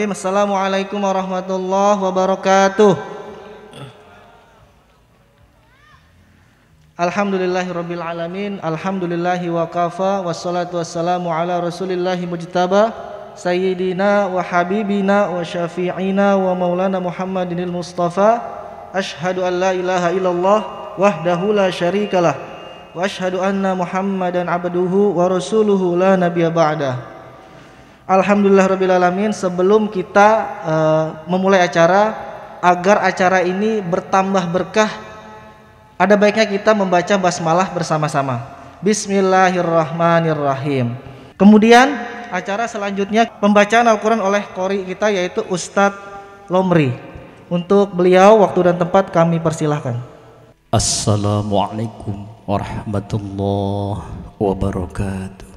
Bismillahirrahmanirrahim. Assalamualaikum warahmatullahi wabarakatuh. Alhamdulillahirabbil alamin. Alhamdulillahi wa kafa. Wassalatu wassalamu ala rasulillahi mujtaba sayyidina wa habibina wa syafi'ina wa maulana Muhammadinil Mustafa. Asyhadu an la ilaha illallah wahdahu la syarikalah wa asyhadu anna Muhammadan abduhu wa rasuluhu la nabiyya ba'dah. Alhamdulillahirrabbilalamin. Sebelum kita memulai acara, agar acara ini bertambah berkah, ada baiknya kita membaca basmalah bersama-sama. Bismillahirrahmanirrahim. Kemudian acara selanjutnya pembacaan Al-Quran oleh qori kita, yaitu Ustadz Lomri. Untuk beliau waktu dan tempat kami persilahkan. Assalamualaikum warahmatullahi wabarakatuh.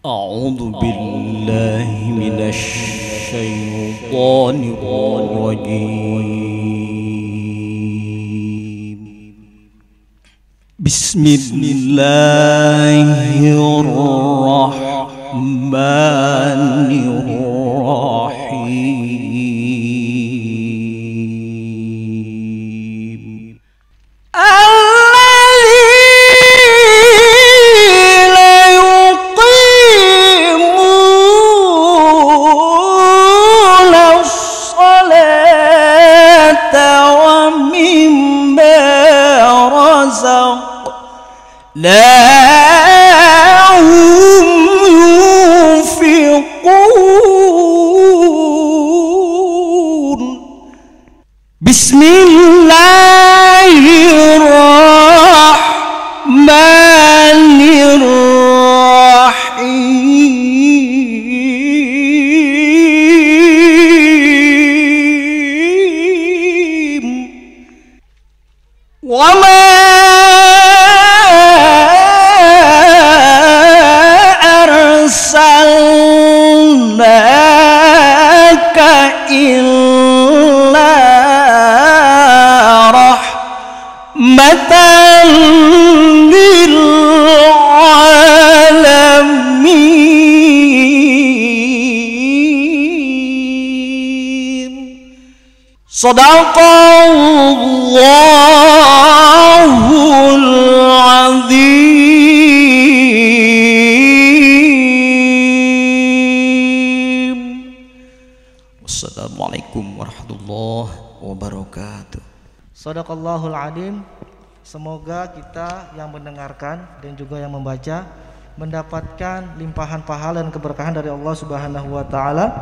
A'udzu billahi minasy syaithanir rajim. Bismillahirrahmanirrahim. لا هم ينفقون. بسم الله الرحمن الرحيم. وما أرسلناك إلا رحمة للعالمين. Sadaqallahul azim. Wassalamualaikum warahmatullahi wabarakatuh. Shadaqallahul adim. Semoga kita yang mendengarkan dan juga yang membaca mendapatkan limpahan pahala dan keberkahan dari Allah Subhanahu wa taala.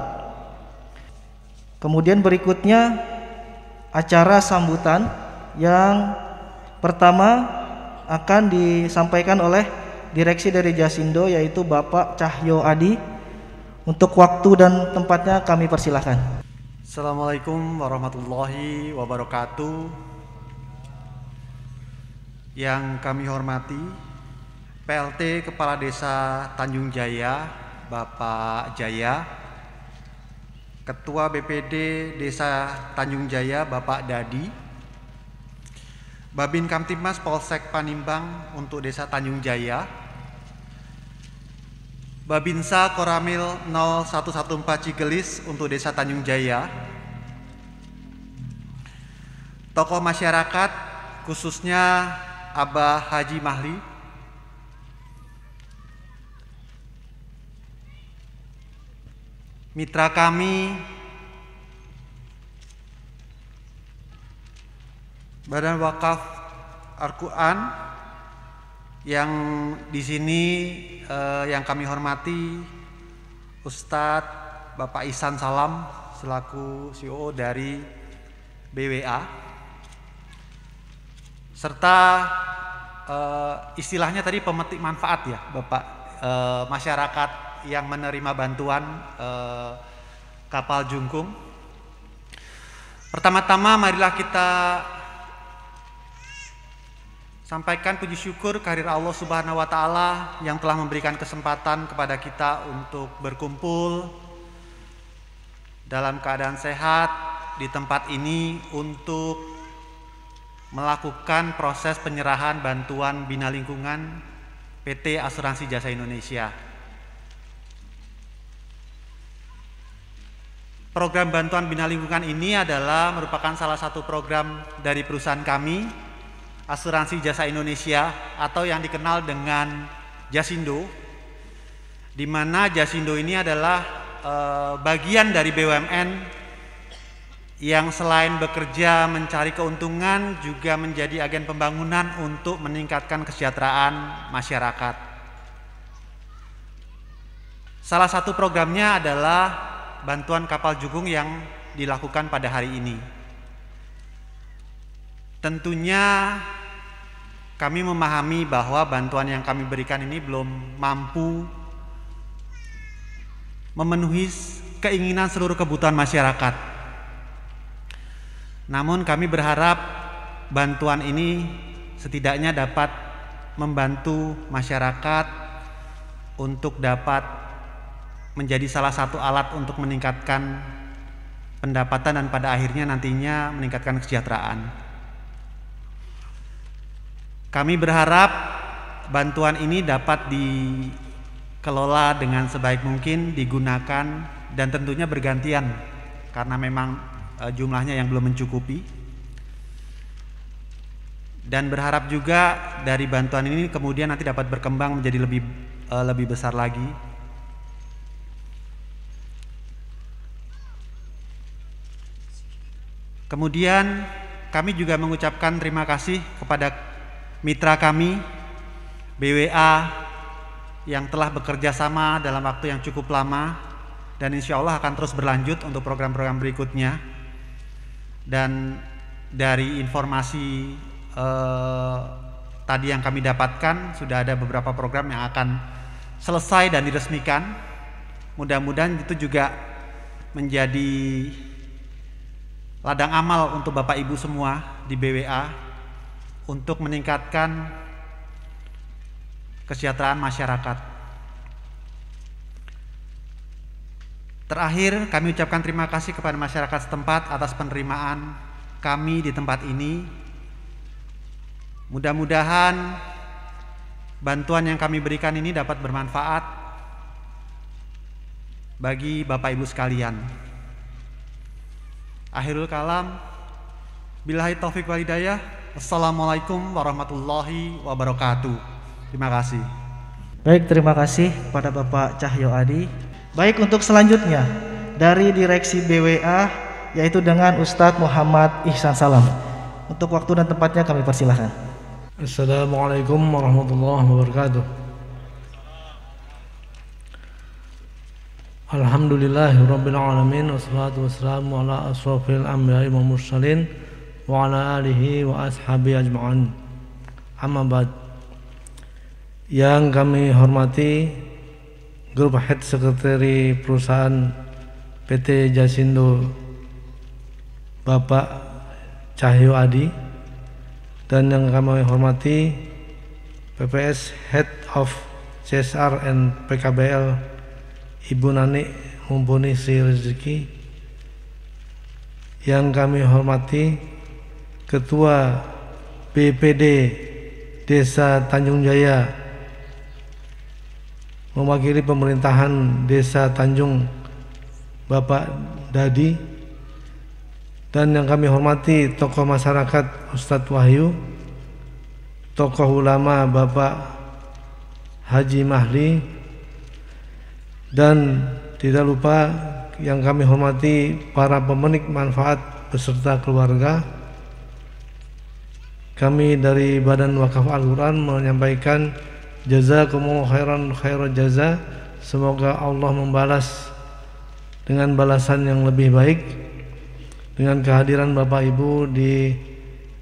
Kemudian berikutnya acara sambutan yang pertama akan disampaikan oleh direksi dari Jasindo, yaitu Bapak Cahyo Adi. Untuk waktu dan tempatnya kami persilahkan. Assalamualaikum warahmatullahi wabarakatuh. Yang kami hormati PLT Kepala Desa Tanjung Jaya Bapak Jaya, Ketua BPD Desa Tanjung Jaya Bapak Dadi, Babin Kamtibmas Polsek Panimbang untuk Desa Tanjung Jaya, Babinsa Koramil 0114 Cigelis untuk Desa Tanjung Jaya, tokoh masyarakat khususnya Abah Haji Mahli, mitra kami Badan Wakaf Al-Quran yang di sini yang kami hormati Ustadz Bapak Ihsan Salam selaku CEO dari BWA, serta istilahnya tadi pemetik manfaat ya Bapak, masyarakat yang menerima bantuan kapal jungkung. Pertama-tama marilah kita sampaikan puji syukur kehadirat Allah Subhanahu wa taala yang telah memberikan kesempatan kepada kita untuk berkumpul dalam keadaan sehat di tempat ini untuk melakukan proses penyerahan bantuan bina lingkungan PT Asuransi Jasa Indonesia. Program bantuan bina lingkungan ini adalah merupakan salah satu program dari perusahaan kami, Asuransi Jasa Indonesia, atau yang dikenal dengan Jasindo, di mana Jasindo ini adalah bagian dari BUMN yang selain bekerja mencari keuntungan juga menjadi agen pembangunan untuk meningkatkan kesejahteraan masyarakat. Salah satu programnya adalah bantuan kapal Jukung yang dilakukan pada hari ini. Tentunya kami memahami bahwa bantuan yang kami berikan ini belum mampu memenuhi keinginan seluruh kebutuhan masyarakat. Namun kami berharap bantuan ini setidaknya dapat membantu masyarakat untuk dapat menjadi salah satu alat untuk meningkatkan pendapatan dan pada akhirnya nantinya meningkatkan kesejahteraan. Kami berharap bantuan ini dapat dikelola dengan sebaik mungkin, digunakan dan tentunya bergantian karena memang jumlahnya yang belum mencukupi, dan berharap juga dari bantuan ini kemudian nanti dapat berkembang menjadi lebih besar lagi. Kemudian kami juga mengucapkan terima kasih kepada mitra kami BWA yang telah bekerja sama dalam waktu yang cukup lama dan insya Allah akan terus berlanjut untuk program-program berikutnya. Dan dari informasi tadi yang kami dapatkan sudah ada beberapa program yang akan selesai dan diresmikan. Mudah-mudahan itu juga menjadi ladang amal untuk Bapak Ibu semua di BWA untuk meningkatkan kesejahteraan masyarakat. Terakhir, kami ucapkan terima kasih kepada masyarakat setempat atas penerimaan kami di tempat ini. Mudah-mudahan bantuan yang kami berikan ini dapat bermanfaat bagi Bapak Ibu sekalian. Akhirul kalam, billahi taufik wal hidayah. Assalamualaikum warahmatullahi wabarakatuh. Terima kasih. Baik, terima kasih kepada Bapak Cahyo Adi. Baik, untuk selanjutnya dari Direksi BWA yaitu dengan Ustadz Muhammad Ihsan Salam. Untuk waktu dan tempatnya kami persilahkan. Assalamualaikum warahmatullahi wabarakatuh. Alhamdulillahirabbil alamin wassalatu wassalamu ala asrofil anbiya'i wal mursalin wa ala alihi wa ashabihi ajma'in. Amma ba'd. Yang kami hormati Grup Head Sekretari Perusahaan PT Jasindo Bapak Cahyo Adi, dan yang kami hormati PPS Head of CSR and PKBL Ibu Nani Mumpuni Sri Rezeki, yang kami hormati Ketua BPD Desa Tanjung Jaya mewakili pemerintahan Desa Tanjung Bapak Dadi, dan yang kami hormati tokoh masyarakat Ustadz Wahyu, tokoh ulama Bapak Haji Mahli, dan tidak lupa yang kami hormati para pemenik manfaat beserta keluarga. Kami dari Badan Wakaf Al-Quran menyampaikan jazakumullahu khairan jaza. Semoga Allah membalas dengan balasan yang lebih baik dengan kehadiran Bapak Ibu di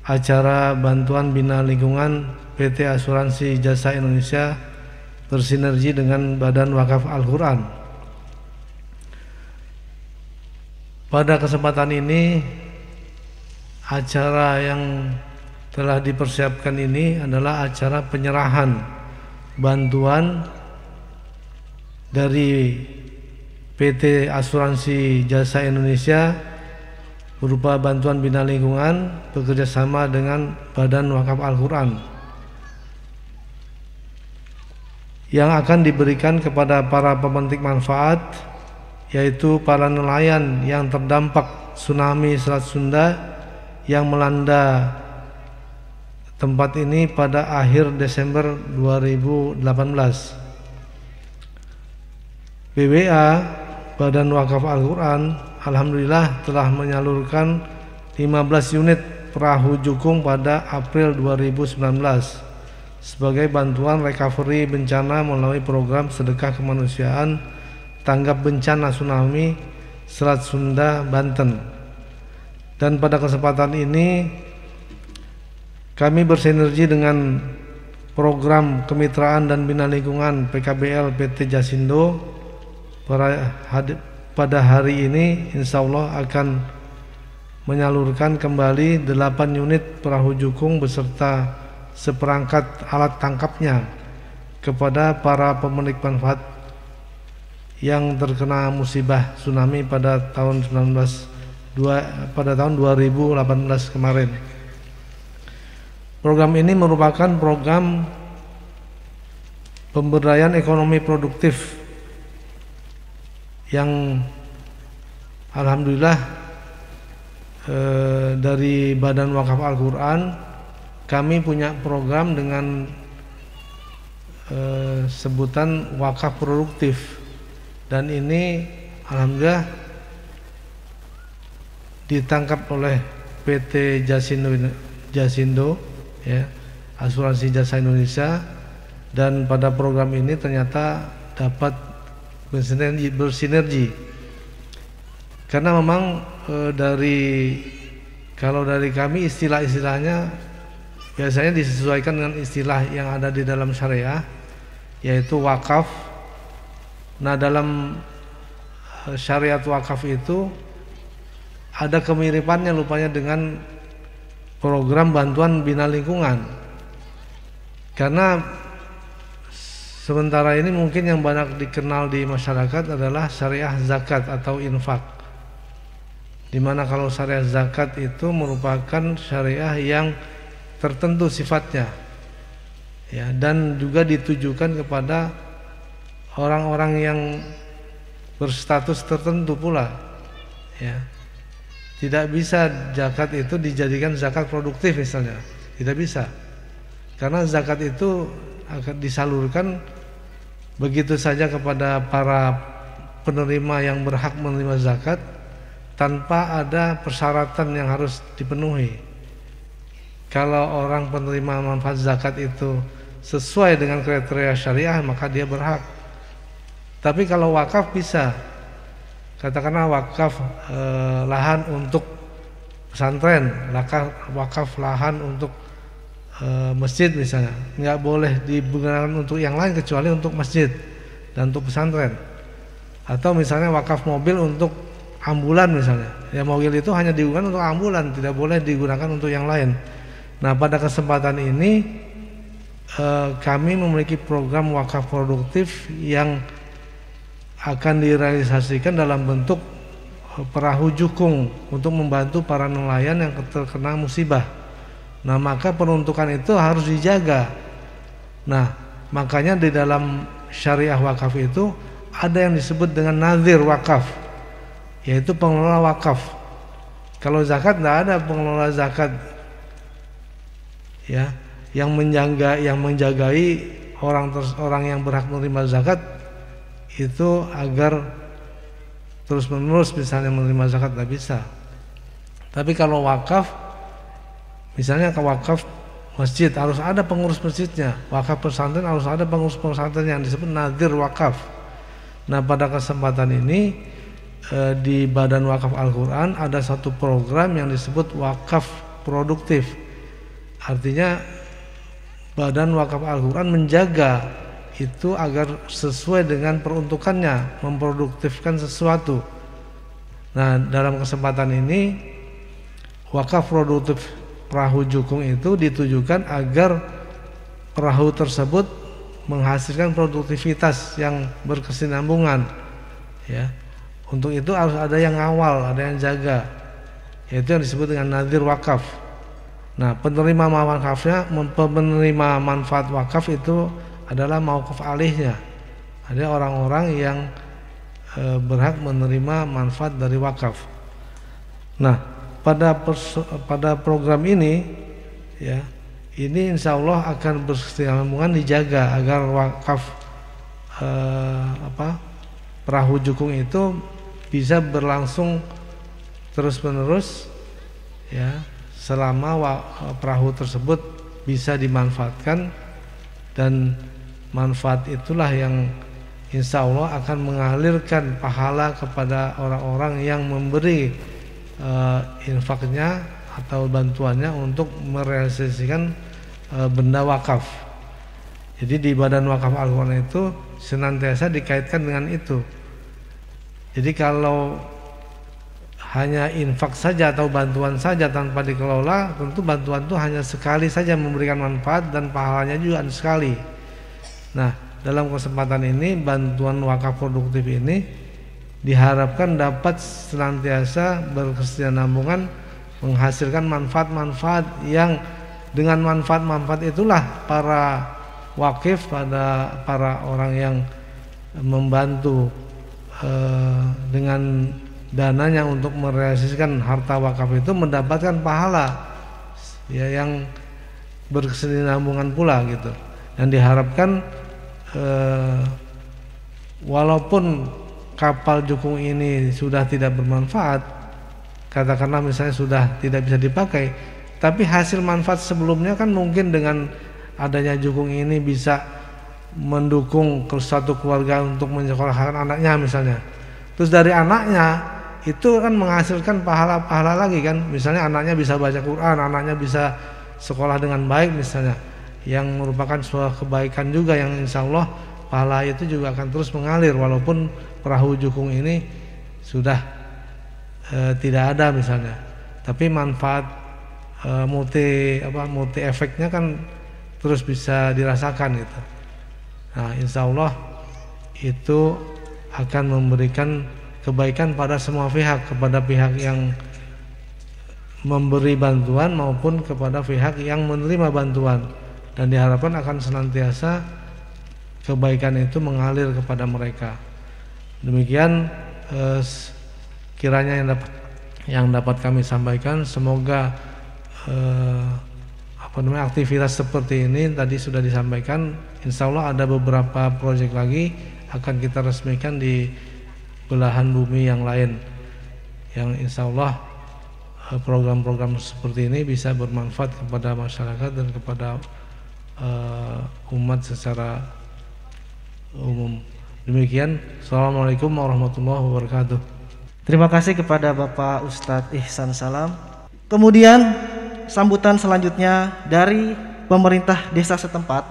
acara bantuan bina lingkungan PT Asuransi Jasa Indonesia bersinergi dengan Badan Wakaf Al-Quran. Pada kesempatan ini, acara yang telah dipersiapkan ini adalah acara penyerahan bantuan dari PT Asuransi Jasa Indonesia berupa bantuan bina lingkungan bekerjasama dengan Badan Wakaf Al-Quran yang akan diberikan kepada para pemetik manfaat yaitu para nelayan yang terdampak tsunami Selat Sunda yang melanda tempat ini pada akhir Desember 2018. BWA, Badan Wakaf Al-Quran, alhamdulillah telah menyalurkan 15 unit perahu jukung pada April 2019 sebagai bantuan recovery bencana melalui program sedekah kemanusiaan tanggap bencana tsunami Selat Sunda, Banten. Dan pada kesempatan ini kami bersinergi dengan program kemitraan dan bina lingkungan PKBL PT Jasindo. Pada hari ini insya Allah akan menyalurkan kembali 8 unit perahu jukung beserta seperangkat alat tangkapnya kepada para pemilik manfaat yang terkena musibah tsunami pada tahun 2018 kemarin. Program ini merupakan program pemberdayaan ekonomi produktif yang alhamdulillah dari Badan Wakaf Al-Quran kami punya program dengan sebutan wakaf produktif, dan ini alhamdulillah ditangkap oleh PT Jasindo ya, Asuransi Jasa Indonesia, dan pada program ini ternyata dapat bersinergi karena memang kalau dari kami istilahnya biasanya disesuaikan dengan istilah yang ada di dalam syariah, yaitu wakaf. Nah, dalam syariat wakaf itu ada kemiripannya rupanya dengan program bantuan bina lingkungan, karena sementara ini mungkin yang banyak dikenal di masyarakat adalah syariah zakat atau infak, dimana kalau syariah zakat itu merupakan syariah yang tertentu sifatnya ya, dan juga ditujukan kepada orang-orang yang berstatus tertentu pula ya. Tidak bisa zakat itu dijadikan zakat produktif misalnya, tidak bisa, karena zakat itu akan disalurkan begitu saja kepada para penerima yang berhak menerima zakat tanpa ada persyaratan yang harus dipenuhi. Kalau orang penerima manfaat zakat itu sesuai dengan kriteria syariah, maka dia berhak. Tapi kalau wakaf bisa, katakanlah wakaf lahan untuk pesantren, wakaf lahan untuk masjid misalnya, nggak boleh digunakan untuk yang lain kecuali untuk masjid dan untuk pesantren. Atau misalnya wakaf mobil untuk ambulan misalnya, ya mobil itu hanya digunakan untuk ambulan, tidak boleh digunakan untuk yang lain. Nah, pada kesempatan ini kami memiliki program wakaf produktif yang akan direalisasikan dalam bentuk perahu jukung untuk membantu para nelayan yang terkena musibah. Nah, maka peruntukan itu harus dijaga. Nah, makanya di dalam syariah wakaf itu ada yang disebut dengan nazir wakaf, yaitu pengelola wakaf. Kalau zakat tidak ada pengelola zakat ya, yang menjagai orang yang berhak menerima zakat itu agar terus menerus misalnya menerima zakat, tidak bisa. Tapi kalau wakaf, misalnya ke wakaf masjid harus ada pengurus masjidnya, wakaf pesantren harus ada pengurus pesantren yang disebut nazir wakaf. Nah, pada kesempatan ini di Badan Wakaf Al-Quran ada satu program yang disebut wakaf produktif. Artinya Badan Wakaf Al-Quran menjaga itu agar sesuai dengan peruntukannya, memproduktifkan sesuatu. Nah, dalam kesempatan ini wakaf produktif perahu jukung itu ditujukan agar perahu tersebut menghasilkan produktivitas yang berkesinambungan ya. Untuk itu harus ada yang ngawal, ada yang jaga, yaitu yang disebut dengan nazir wakaf. Nah, penerima manfaat wakaf itu adalah mauquf alihnya. Ada orang-orang yang berhak menerima manfaat dari wakaf. Nah, pada program ini ya, ini insya Allah akan berkesinambungan dijaga agar wakaf perahu jukung itu bisa berlangsung terus-menerus ya, selama perahu tersebut bisa dimanfaatkan, dan manfaat itulah yang insya Allah akan mengalirkan pahala kepada orang-orang yang memberi infaknya atau bantuannya untuk merealisasikan benda wakaf. Jadi di Badan Wakaf Al-Quran itu senantiasa dikaitkan dengan itu. Jadi kalau hanya infak saja atau bantuan saja tanpa dikelola, tentu bantuan itu hanya sekali saja memberikan manfaat dan pahalanya juga sekali. Nah, dalam kesempatan ini bantuan wakaf produktif ini diharapkan dapat senantiasa berkesinambungan menghasilkan manfaat-manfaat yang dengan manfaat-manfaat itulah para wakif, pada para orang yang membantu dengan dananya untuk merealisasikan harta wakaf itu mendapatkan pahala ya yang berkesinambungan pula gitu. Dan diharapkan walaupun kapal jukung ini sudah tidak bermanfaat, katakanlah misalnya sudah tidak bisa dipakai, tapi hasil manfaat sebelumnya kan mungkin dengan adanya jukung ini bisa mendukung suatu keluarga untuk menyekolahkan anaknya misalnya. Terus dari anaknya itu kan menghasilkan pahala-pahala lagi kan, misalnya anaknya bisa baca Quran, anaknya bisa sekolah dengan baik misalnya, yang merupakan sebuah kebaikan juga yang insya Allah pahala itu juga akan terus mengalir walaupun perahu jukung ini sudah tidak ada misalnya, tapi manfaat multi efeknya kan terus bisa dirasakan gitu. Nah, insya Allah itu akan memberikan kebaikan pada semua pihak, kepada pihak yang memberi bantuan maupun kepada pihak yang menerima bantuan, dan diharapkan akan senantiasa kebaikan itu mengalir kepada mereka. Demikian kiranya yang dapat kami sampaikan. Semoga aktivitas seperti ini tadi sudah disampaikan. Insya Allah ada beberapa proyek lagi akan kita resmikan di belahan bumi yang lain, yang insya Allah program-program seperti ini bisa bermanfaat kepada masyarakat dan kepada umat secara umum. Demikian. Assalamualaikum warahmatullahi wabarakatuh. Terima kasih kepada Bapak Ustadz Ihsan Salam. Kemudian sambutan selanjutnya dari pemerintah desa setempat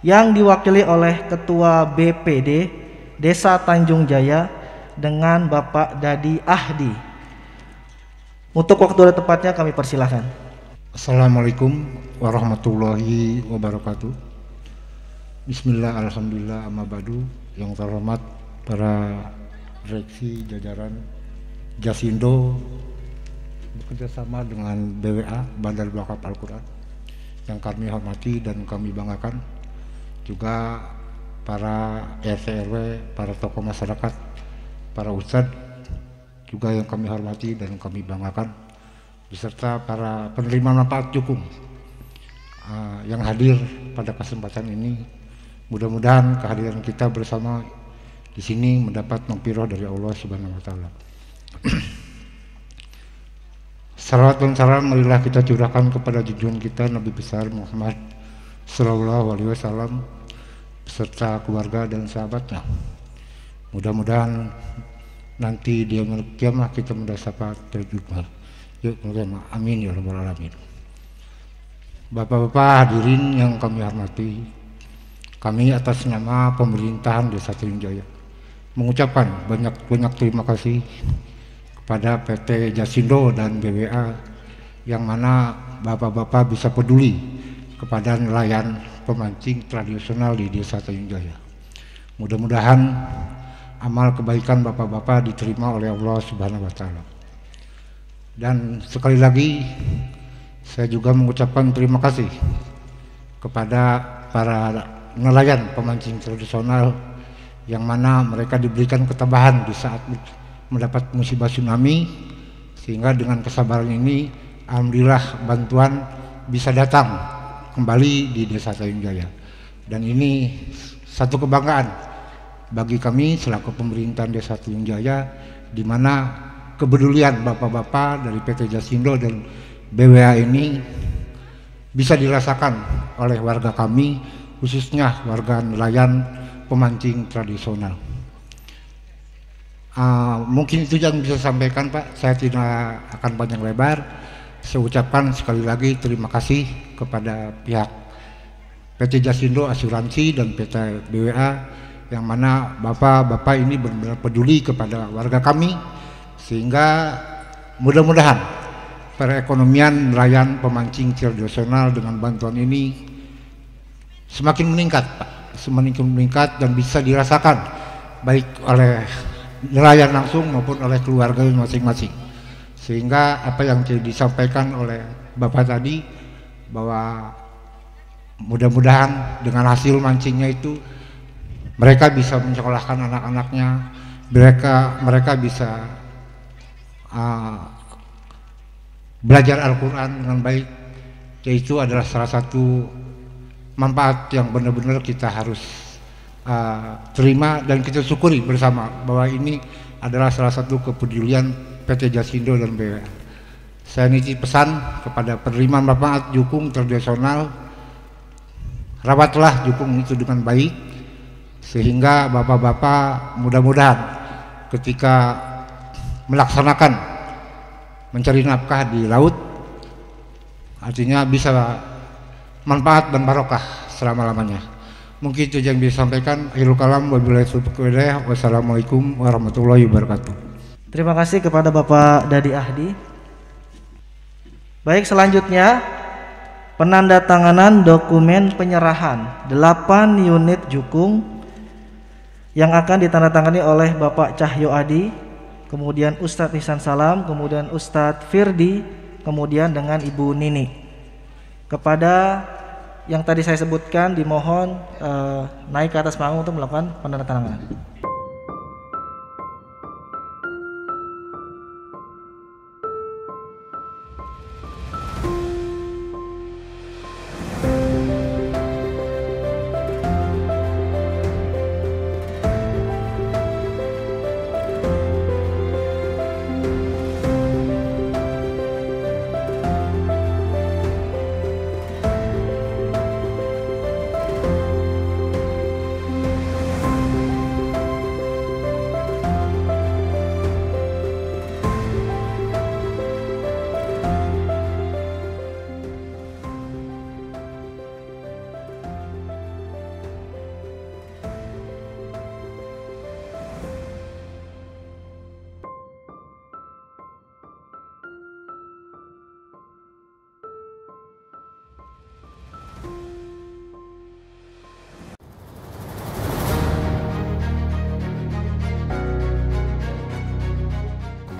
yang diwakili oleh Ketua BPD Desa Tanjung Jaya dengan Bapak Dadi Ahdi. Untuk waktu dan tempatnya kami persilahkan. Assalamualaikum warahmatullahi wabarakatuh. Bismillah, alhamdulillah, amma ba'du. Yang terhormat para direksi jajaran Jasindo bekerjasama dengan BWA, Badan Wakaf Al-Quran, yang kami hormati dan kami banggakan. Juga para RT RW, para tokoh masyarakat, para ustadz juga yang kami hormati dan kami banggakan, beserta para penerima manfaat jukung yang hadir pada kesempatan ini. Mudah-mudahan kehadiran kita bersama di sini mendapat maghfirah dari Allah Subhanahu wa taala. Salawat dan salam marilah kita curahkan kepada junjungan kita Nabi besar Muhammad sallallahu alaihi wasallam beserta keluarga dan sahabatnya. Mudah-mudahan nanti di yaumul qiyamah kita mendapat terjumpa. Yuk, amin ya rabbal alamin. Bapak-bapak hadirin yang kami hormati, kami atas nama pemerintahan Desa Tanjung Jaya mengucapkan banyak terima kasih kepada PT Jasindo dan BWA yang mana bapak-bapak bisa peduli kepada nelayan pemancing tradisional di Desa Tanjung Jaya. Mudah-mudahan amal kebaikan bapak-bapak diterima oleh Allah Subhanahu wa taala. Dan sekali lagi saya juga mengucapkan terima kasih kepada para nelayan pemancing tradisional yang mana mereka diberikan ketabahan di saat mendapat musibah tsunami, sehingga dengan kesabaran ini alhamdulillah bantuan bisa datang kembali di Desa Tanjung Jaya. Dan ini satu kebanggaan bagi kami selaku pemerintahan Desa Tanjung Jaya, di mana kepedulian bapak-bapak dari PT Jasindo dan BWA ini bisa dirasakan oleh warga kami, khususnya warga nelayan pemancing tradisional. Mungkin itu yang bisa saya sampaikan, Pak. Saya tidak akan panjang lebar. Saya ucapkan sekali lagi terima kasih kepada pihak PT Jasindo Asuransi dan PT BWA, yang mana bapak-bapak ini benar-benar peduli kepada warga kami, sehingga mudah-mudahan perekonomian nelayan pemancing tradisional dengan bantuan ini semakin meningkat, Pak. Semakin meningkat dan bisa dirasakan baik oleh nelayan langsung maupun oleh keluarga masing-masing. Sehingga apa yang disampaikan oleh Bapak tadi, bahwa mudah-mudahan dengan hasil mancingnya itu mereka bisa menyekolahkan anak-anaknya, mereka bisa belajar Al-Quran dengan baik. Itu adalah salah satu manfaat yang benar-benar kita harus terima dan kita syukuri bersama, bahwa ini adalah salah satu kepedulian PT Jasindo dan BWA. Saya nitip pesan kepada penerima manfaat jukung tradisional, rawatlah jukung itu dengan baik, sehingga bapak-bapak mudah-mudahan ketika melaksanakan mencari nafkah di laut, artinya bisa manfaat dan barokah selama-lamanya. Mungkin itu yang bisa disampaikan. Akhirul kalam, wabillahi taufiq wal hidayah. Wassalamualaikum warahmatullahi wabarakatuh. Terima kasih kepada Bapak Dadi Ahdi. Baik, selanjutnya penandatanganan dokumen penyerahan 8 unit jukung yang akan ditandatangani oleh Bapak Cahyo Adi, kemudian Ustadz Ihsan Salam, kemudian Ustadz Firdi, kemudian dengan Ibu Nini. Kepada yang tadi saya sebutkan, dimohon naik ke atas panggung untuk melakukan penandatanganan.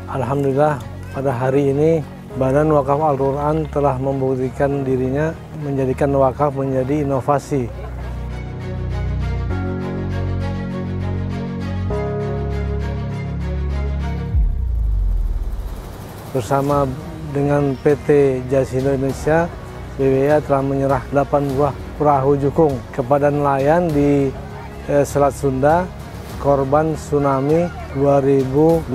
Alhamdulillah, pada hari ini Badan Wakaf Al-Quran telah membuktikan dirinya menjadikan wakaf menjadi inovasi. Bersama dengan PT Jasindo Indonesia, BWA telah menyerah 8 buah perahu jukung kepada nelayan di Selat Sunda korban tsunami 2018.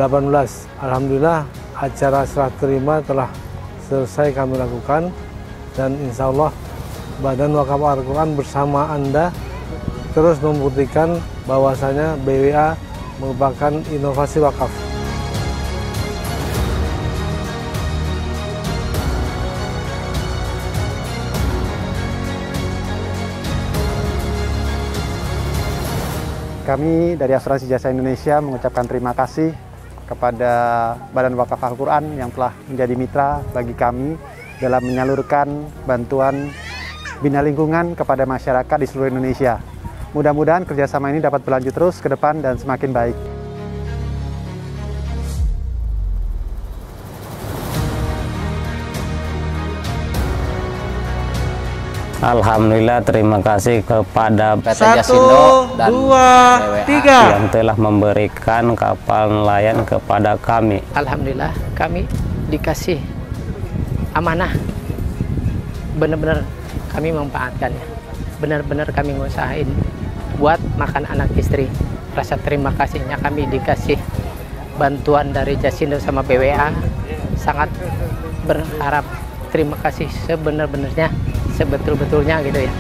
Alhamdulillah, acara serah terima telah selesai kami lakukan, dan insya Allah Badan Wakaf Al-Quran bersama Anda terus membuktikan bahwasanya BWA merupakan inovasi wakaf. Kami dari Asuransi Jasa Indonesia mengucapkan terima kasih kepada Badan Wakaf Al-Quran yang telah menjadi mitra bagi kami dalam menyalurkan bantuan bina lingkungan kepada masyarakat di seluruh Indonesia. Mudah-mudahan kerjasama ini dapat berlanjut terus ke depan dan semakin baik. Alhamdulillah, terima kasih kepada PT 1, Jasindo dan 2, 3 yang telah memberikan kapal nelayan kepada kami. Alhamdulillah kami dikasih amanah, benar-benar kami memanfaatkannya, benar-benar kami ngusahain buat makan anak istri. Rasa terima kasihnya kami dikasih bantuan dari Jasindo sama BWA, sangat berharap terima kasih sebenar-benarnya, sebetul-betulnya gitu ya.